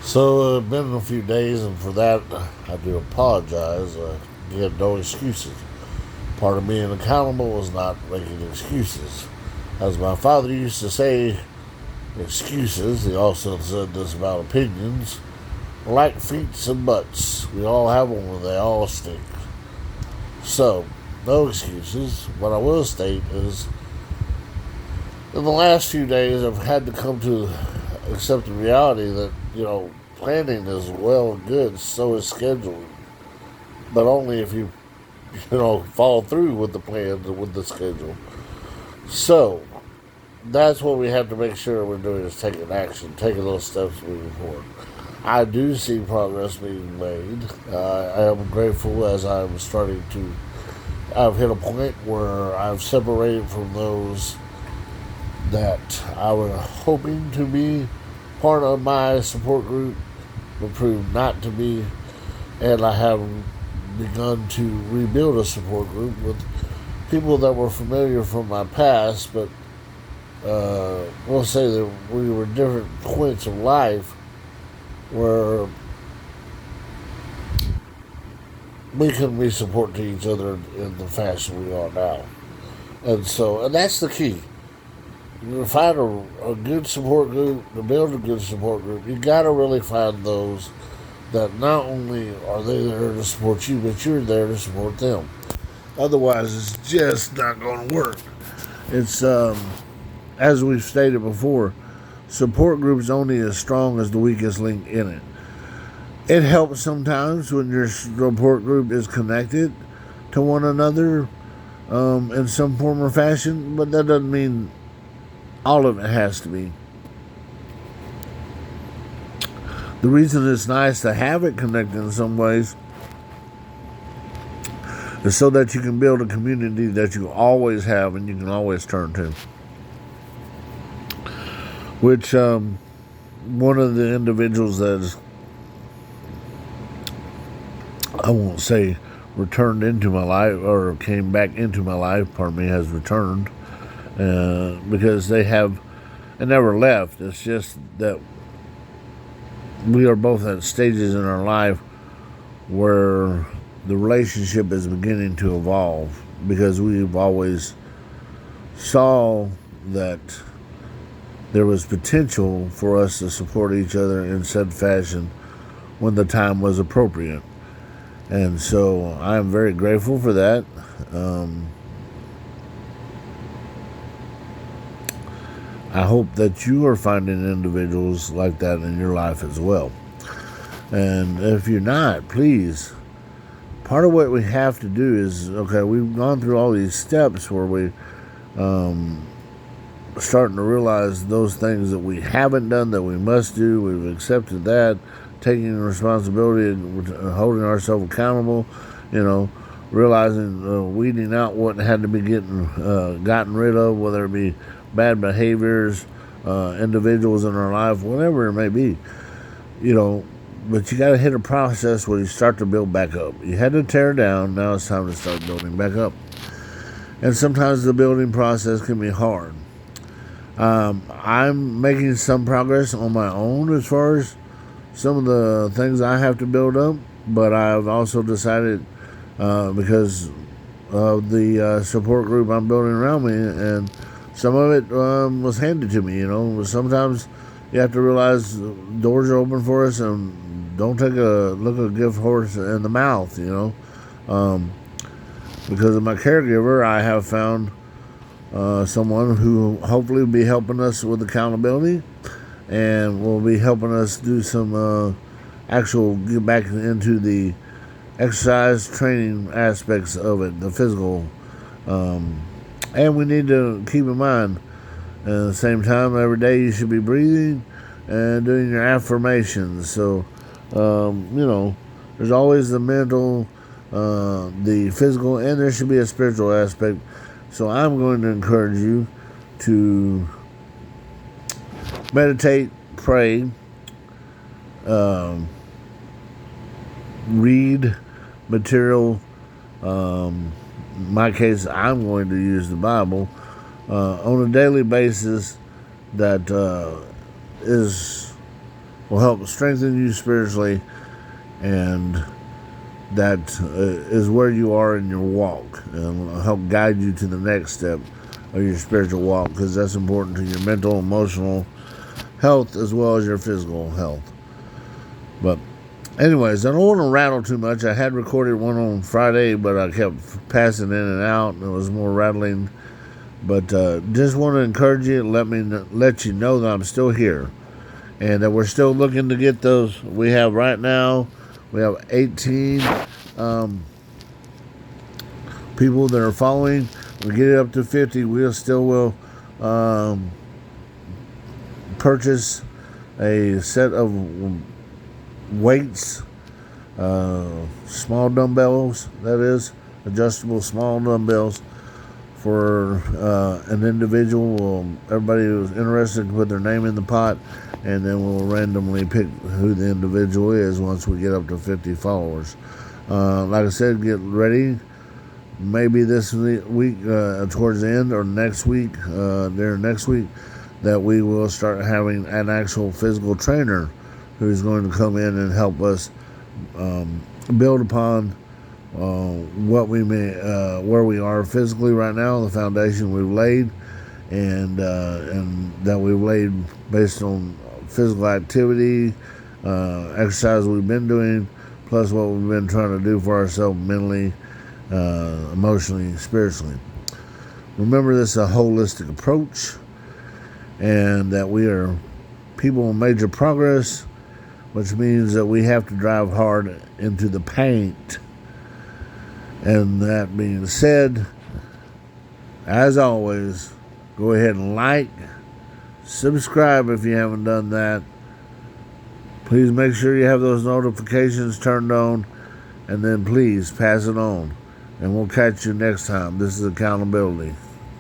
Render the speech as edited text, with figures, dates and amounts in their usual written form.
So it's been a few days, and for that, I do apologize. Again, no excuses. Part of being accountable is not making excuses. As my father used to say, excuses, he also said this about opinions, like feet and butts. We all have them and they all stink. So, no excuses. What I will state is, in the last few days, I've had to come to accept the reality that, planning is well and good, so is scheduling. But only if you follow through with the plans and with the schedule. So, that's what we have to make sure we're doing is taking action, taking those steps moving forward. I do see progress being made. I am grateful as I'm starting to. I've hit a point where I've separated from those that I was hoping to be part of my support group, but proved not to be, and I have begun to rebuild a support group with people that were familiar from my past, but we'll say that we were different points of life where we couldn't be support to each other in the fashion we are now. And that's the key. You find a good support group, to build a good support group, you got to really find those that not only are they there to support you, but you're there to support them. Otherwise, it's just not going to work. It's, as we've stated before, support groups only as strong as the weakest link in it. It helps sometimes when your support group is connected to one another in some form or fashion, but that doesn't mean all of it has to be. The reason it's nice to have it connected in some ways is so that you can build a community that you always have and you can always turn to. Which one of the individuals that I won't say returned into my life or came back into my life, has returned. Because they never left. It's just that we are both at stages in our life where the relationship is beginning to evolve because we've always saw that there was potential for us to support each other in said fashion when the time was appropriate. And so I'm very grateful for that. I hope that you are finding individuals like that in your life as well. And if you're not, please, part of what we have to do is, we've gone through all these steps where we starting to realize those things that we haven't done that we must do. We've accepted that, taking responsibility and holding ourselves accountable, realizing, weeding out what had to be gotten rid of, whether it be bad behaviors, individuals in our life, whatever it may be, but you got to hit a process where you start to build back up. You had to tear down, now it's time to start building back up. And sometimes the building process can be hard. I'm making some progress on my own as far as some of the things I have to build up, but I've also decided, because of the support group I'm building around me, and some of it was handed to me, Sometimes you have to realize doors are open for us and don't look a gift horse in the mouth, Because of my caregiver, I have found someone who hopefully will be helping us with accountability and will be helping us do some get back into the exercise training aspects of it, the physical. And we need to keep in mind, at the same time, every day you should be breathing and doing your affirmations. So, there's always the mental, the physical, and there should be a spiritual aspect. So I'm going to encourage you to meditate, pray, read material. In my case, I'm going to use the Bible on a daily basis that is will help strengthen you spiritually, and that is where you are in your walk, and will help guide you to the next step of your spiritual walk, because that's important to your mental, emotional health as well as your physical health. But anyways, I don't want to rattle too much. I had recorded one on Friday, but I kept passing in and out, and it was more rattling. But just want to encourage you, let you know that I'm still here, and that we're still looking to get those. We have 18 people that are following. We get it up to 50. We still will purchase a set of weights, small dumbbells, that is, adjustable small dumbbells for an individual. Everybody who's interested can put their name in the pot, and then we'll randomly pick who the individual is once we get up to 50 followers. Like I said, get ready. Maybe this week, towards the end, or next week, during next week, that we will start having an actual physical trainer who's going to come in and help us build upon what we may, where we are physically right now, the foundation we've laid, and that we've laid based on physical activity, exercise we've been doing, plus what we've been trying to do for ourselves mentally, emotionally, spiritually. Remember, this is a holistic approach, and that we are people of major progress, which means that we have to drive hard into the paint. And that being said, as always, go ahead and like, subscribe if you haven't done that. Please make sure you have those notifications turned on, and then please pass it on. And we'll catch you next time. This is accountability.